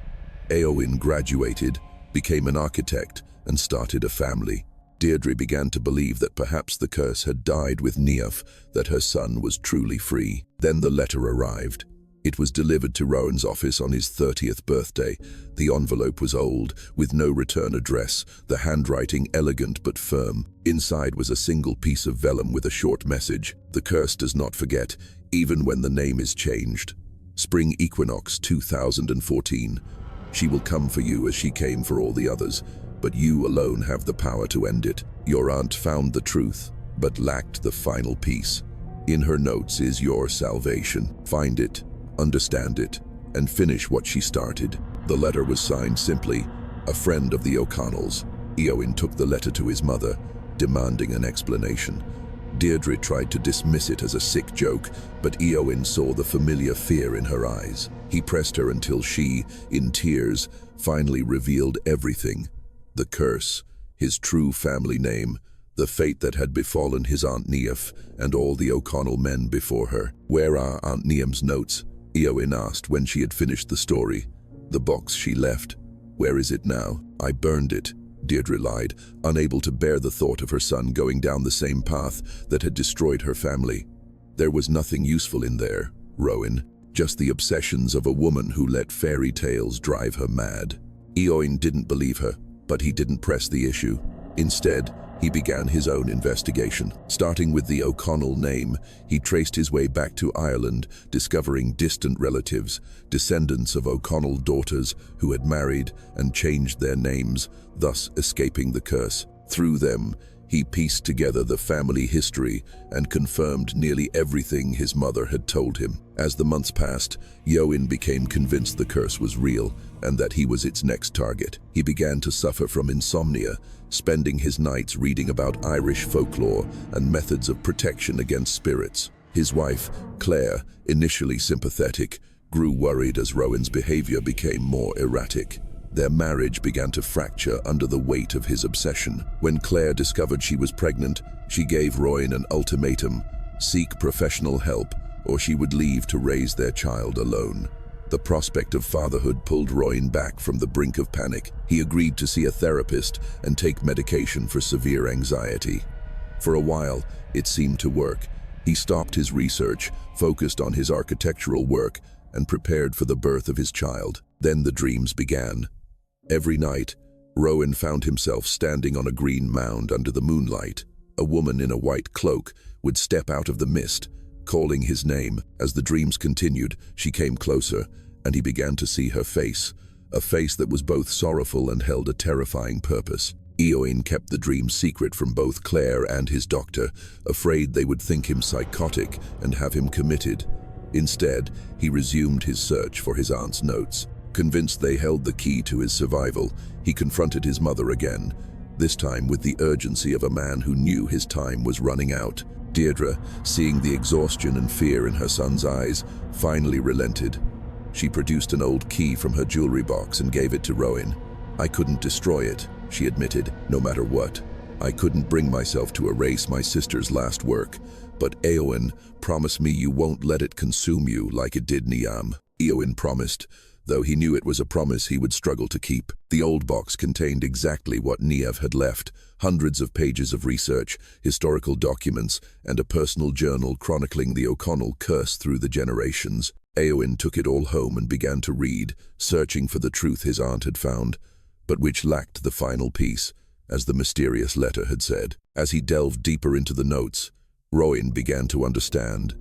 Éowyn graduated, became an architect, and started a family. Deirdre began to believe that perhaps the curse had died with Niamh, that her son was truly free. Then the letter arrived. It was delivered to Rowan's office on his 30th birthday. The envelope was old, with no return address, the handwriting elegant but firm. Inside was a single piece of vellum with a short message. The curse does not forget, even when the name is changed. Spring Equinox 2014. She will come for you as she came for all the others, but you alone have the power to end it. Your aunt found the truth, but lacked the final piece. In her notes is your salvation. Find it, understand it, and finish what she started. The letter was signed simply, a friend of the O'Connells. Éowyn took the letter to his mother, demanding an explanation. Deirdre tried to dismiss it as a sick joke, but Éowyn saw the familiar fear in her eyes. He pressed her until she, in tears, finally revealed everything. The curse, his true family name, the fate that had befallen his Aunt Niamh and all the O'Connell men before her. "Where are Aunt Niamh's notes?" Éowyn asked when she had finished the story. "The box she left. Where is it now?" "I burned it," Deirdre lied, unable to bear the thought of her son going down the same path that had destroyed her family. "There was nothing useful in there, Rowan. Just the obsessions of a woman who let fairy tales drive her mad." Éowyn didn't believe her, but he didn't press the issue. Instead, he began his own investigation. Starting with the O'Connell name, he traced his way back to Ireland, discovering distant relatives, descendants of O'Connell daughters who had married and changed their names, thus escaping the curse. Through them, he pieced together the family history and confirmed nearly everything his mother had told him. As the months passed, Éowyn became convinced the curse was real and that he was its next target. He began to suffer from insomnia, spending his nights reading about Irish folklore and methods of protection against spirits. His wife, Claire, initially sympathetic, grew worried as Rowan's behavior became more erratic. Their marriage began to fracture under the weight of his obsession. When Claire discovered she was pregnant, she gave Rowan an ultimatum: seek professional help, or she would leave to raise their child alone. The prospect of fatherhood pulled Rowan back from the brink of panic. He agreed to see a therapist and take medication for severe anxiety. For a while, it seemed to work. He stopped his research, focused on his architectural work, and prepared for the birth of his child. Then the dreams began. Every night, Rowan found himself standing on a green mound under the moonlight. A woman in a white cloak would step out of the mist, calling his name. As the dreams continued, she came closer, and he began to see her face, a face that was both sorrowful and held a terrifying purpose. Éowyn kept the dream secret from both Claire and his doctor, afraid they would think him psychotic and have him committed. Instead, he resumed his search for his aunt's notes. Convinced they held the key to his survival, he confronted his mother again, this time with the urgency of a man who knew his time was running out. Deirdre, seeing the exhaustion and fear in her son's eyes, finally relented. She produced an old key from her jewelry box and gave it to Rowan. "I couldn't destroy it," she admitted, "no matter what. I couldn't bring myself to erase my sister's last work. But Éowyn, promise me you won't let it consume you like it did Niamh." Éowyn promised, though he knew it was a promise he would struggle to keep. The old box contained exactly what Niamh had left: hundreds of pages of research, historical documents, and a personal journal chronicling the O'Connell curse through the generations. Éowyn took it all home and began to read, searching for the truth his aunt had found. but which lacked the final piece, as the mysterious letter had said. As he delved deeper into the notes, Rowan began to understand.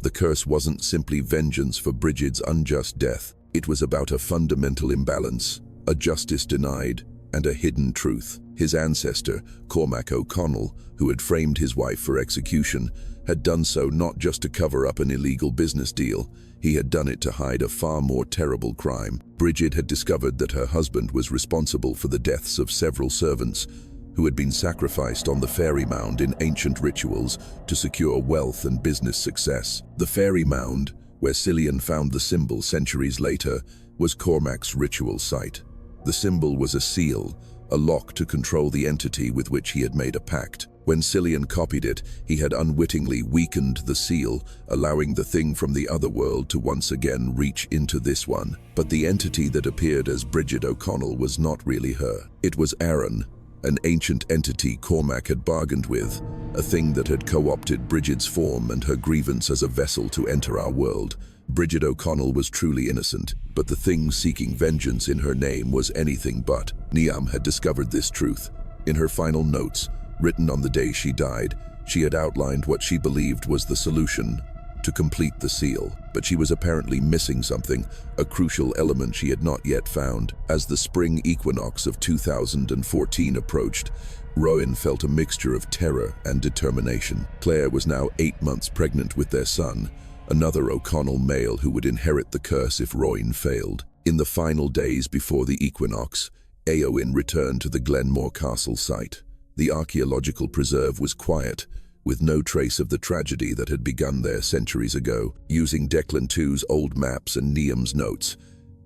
The curse wasn't simply vengeance for Brigid's unjust death. It was about a fundamental imbalance, a justice denied, and a hidden truth. His ancestor, Cormac O'Connell, who had framed his wife for execution, had done so not just to cover up an illegal business deal. He had done it to hide a far more terrible crime. Brigid had discovered that her husband was responsible for the deaths of several servants who had been sacrificed on the Fairy Mound in ancient rituals to secure wealth and business success. The Fairy Mound, where Cillian found the symbol centuries later, was Cormac's ritual site. The symbol was a seal, a lock to control the entity with which he had made a pact. When Cillian copied it, he had unwittingly weakened the seal, allowing the thing from the other world to once again reach into this one. But the entity that appeared as Brigid O'Connell was not really her. It was Aaron, an ancient entity Cormac had bargained with, a thing that had co-opted Brigid's form and her grievance as a vessel to enter our world. Brigid O'Connell was truly innocent, but the thing seeking vengeance in her name was anything but. Niamh had discovered this truth. In her final notes, written on the day she died, she had outlined what she believed was the solution to complete the seal, but she was apparently missing something, a crucial element she had not yet found. As the spring equinox of 2014 approached, Rowan felt a mixture of terror and determination. Claire was now 8 months pregnant with their son, another O'Connell male who would inherit the curse if Rowan failed. In the final days before the equinox, Éowyn returned to the Glenmore Castle site. The archaeological preserve was quiet, with no trace of the tragedy that had begun there centuries ago. Using Declan II's old maps and Niamh's notes,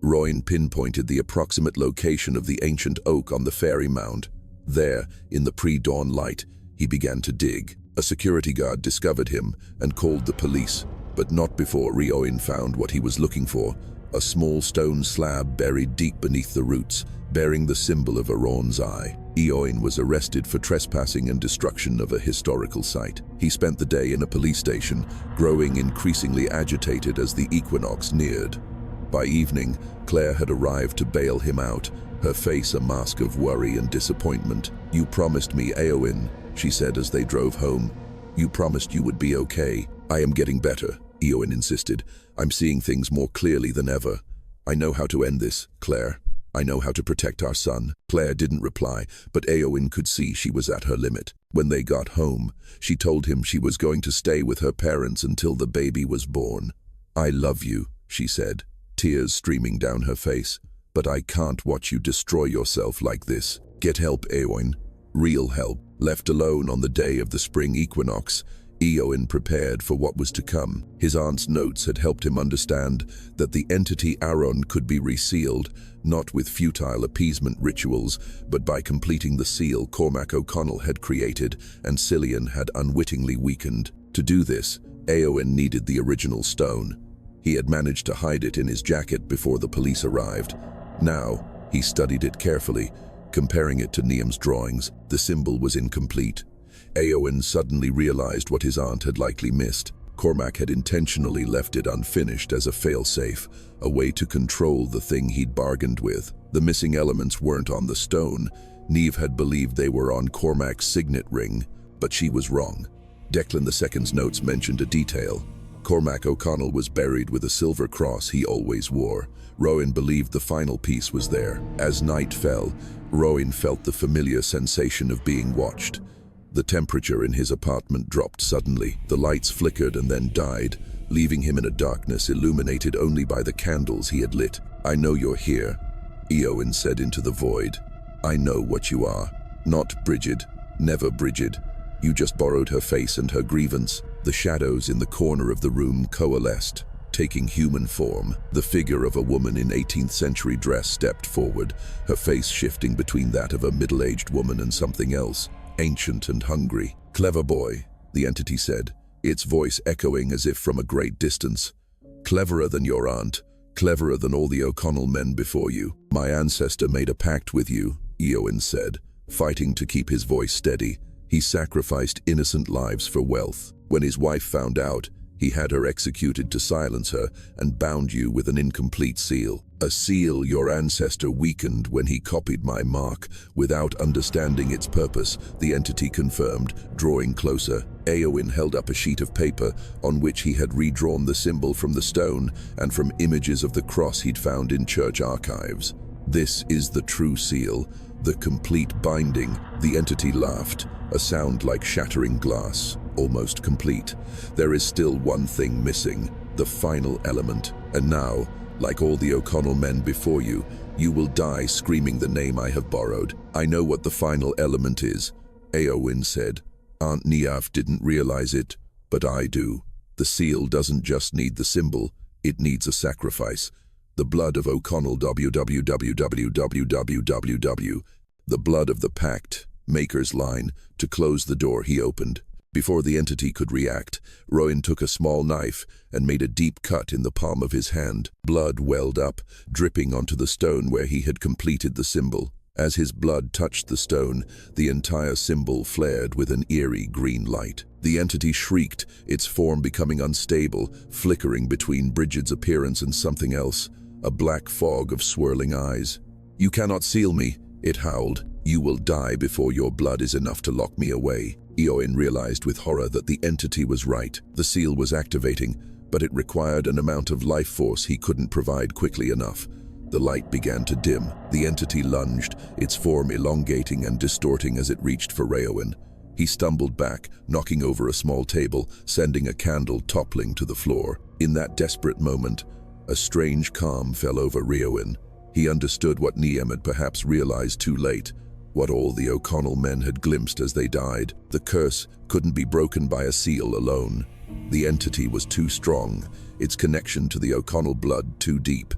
Rowan pinpointed the approximate location of the ancient oak on the Fairy Mound. There, in the pre-dawn light, he began to dig. A security guard discovered him and called the police, but not before Rowan found what he was looking for, a small stone slab buried deep beneath the roots, bearing the symbol of Aron's eye. Éowyn was arrested for trespassing and destruction of a historical site. He spent the day in a police station, growing increasingly agitated as the equinox neared. By evening, Claire had arrived to bail him out, her face a mask of worry and disappointment. "You promised me, Éowyn," she said as they drove home. "You promised you would be okay." "I am getting better," Éowyn insisted. "I'm seeing things more clearly than ever. I know how to end this, Claire. I know how to protect our son." Claire didn't reply, but Éowyn could see she was at her limit. When they got home, she told him she was going to stay with her parents until the baby was born. "I love you," she said, tears streaming down her face. "But I can't watch you destroy yourself like this. Get help, Éowyn. Real help." Left alone on the day of the spring equinox, Éowyn prepared for what was to come. His aunt's notes had helped him understand that the entity Aron could be resealed, not with futile appeasement rituals, but by completing the seal Cormac O'Connell had created and Cillian had unwittingly weakened. To do this, Éowyn needed the original stone. He had managed to hide it in his jacket before the police arrived. Now, he studied it carefully, comparing it to Niamh's drawings. The symbol was incomplete. Éowyn suddenly realized what his aunt had likely missed. Cormac had intentionally left it unfinished as a failsafe, a way to control the thing he'd bargained with. The missing elements weren't on the stone. Niamh had believed they were on Cormac's signet ring, but she was wrong. Declan II's notes mentioned a detail. Cormac O'Connell was buried with a silver cross he always wore. Rowan believed the final piece was there. As night fell, Rowan felt the familiar sensation of being watched. The temperature in his apartment dropped suddenly. The lights flickered and then died, leaving him in a darkness illuminated only by the candles he had lit. "I know you're here," Éowyn said into the void. "I know what you are. Not Brigid. Never Brigid. You just borrowed her face and her grievance." The shadows in the corner of the room coalesced, taking human form. The figure of a woman in 18th century dress stepped forward, her face shifting between that of a middle-aged woman and something else, ancient and hungry. "Clever boy," the entity said, its voice echoing as if from a great distance. "Cleverer than your aunt, cleverer than all the O'Connell men before you. My ancestor made a pact with you," Éowyn said, fighting to keep his voice steady. "He sacrificed innocent lives for wealth. When his wife found out, he had her executed to silence her and bound you with an incomplete seal. A seal your ancestor weakened when he copied my mark without understanding its purpose, the entity confirmed, drawing closer. Eowyn held up a sheet of paper on which he had redrawn the symbol from the stone and from images of the cross he'd found in church archives. This is the true seal, the complete binding. The entity laughed, a sound like shattering glass, almost complete. There is still one thing missing, the final element. And now, like all the O'Connell men before you, you will die screaming the name I have borrowed. I know what the final element is, Eowyn said. Aunt Niamh didn't realize it, but I do. The seal doesn't just need the symbol, it needs a sacrifice. The blood of O'Connell www. The blood of the pact, Maker's line, to close the door he opened. Before the entity could react, Rowan took a small knife and made a deep cut in the palm of his hand. Blood welled up, dripping onto the stone where he had completed the symbol. As his blood touched the stone, the entire symbol flared with an eerie green light. The entity shrieked, its form becoming unstable, flickering between Bridget's appearance and something else, a black fog of swirling eyes. "You cannot seal me," it howled. "You will die before your blood is enough to lock me away." Eowyn realized with horror that the entity was right. The seal was activating, but it required an amount of life force he couldn't provide quickly enough. The light began to dim. The entity lunged, its form elongating and distorting as it reached for Eowyn. He stumbled back, knocking over a small table, sending a candle toppling to the floor. In that desperate moment, a strange calm fell over Eowyn. He understood what Niamh had perhaps realized too late, what all the O'Connell men had glimpsed as they died. The curse couldn't be broken by a seal alone. The entity was too strong, its connection to the O'Connell blood too deep.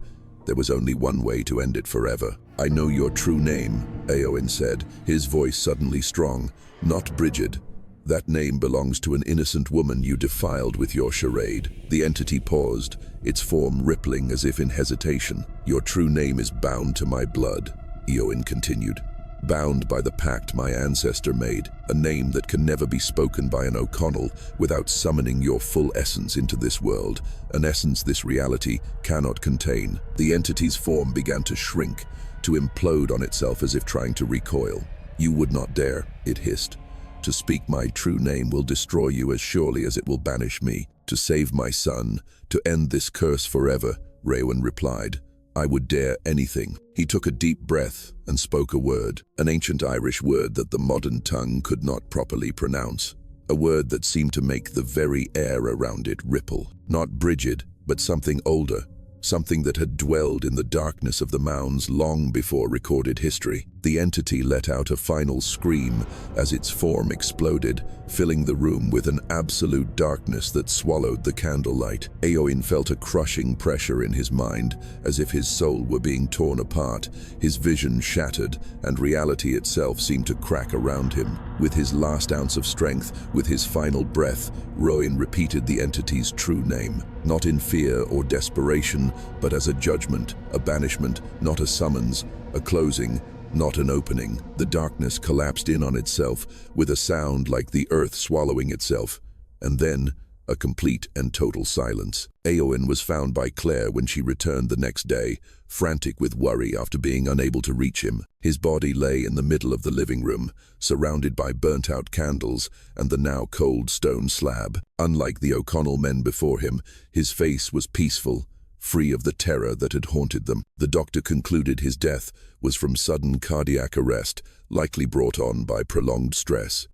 There was only one way to end it forever. "I know your true name," Eowyn said, his voice suddenly strong. "Not Bridget. That name belongs to an innocent woman you defiled with your charade." The entity paused, its form rippling as if in hesitation. "Your true name is bound to my blood," Eowyn continued. "Bound by the pact my ancestor made, a name that can never be spoken by an O'Connell without summoning your full essence into this world, an essence this reality cannot contain." The entity's form began to shrink, to implode on itself as if trying to recoil. "You would not dare," it hissed. "To speak my true name will destroy you as surely as it will banish me. To save my son, to end this curse forever," Rowan replied. "I would dare anything." He took a deep breath and spoke a word, an ancient Irish word that the modern tongue could not properly pronounce, a word that seemed to make the very air around it ripple. Not Bridget, but something older, something that had dwelled in the darkness of the mounds long before recorded history. The entity let out a final scream as its form exploded, filling the room with an absolute darkness that swallowed the candlelight. Eowyn felt a crushing pressure in his mind, as if his soul were being torn apart. His vision shattered, and reality itself seemed to crack around him. With his last ounce of strength, with his final breath, Rowan repeated the entity's true name, not in fear or desperation, but as a judgment, a banishment, not a summons, a closing, not an opening. The darkness collapsed in on itself, with a sound like the earth swallowing itself, and then a complete and total silence. Eowyn was found by Claire when she returned the next day, frantic with worry after being unable to reach him. His body lay in the middle of the living room, surrounded by burnt-out candles and the now cold stone slab. Unlike the O'Connell men before him, his face was peaceful, free of the terror that had haunted them. The doctor concluded his death was from sudden cardiac arrest, likely brought on by prolonged stress.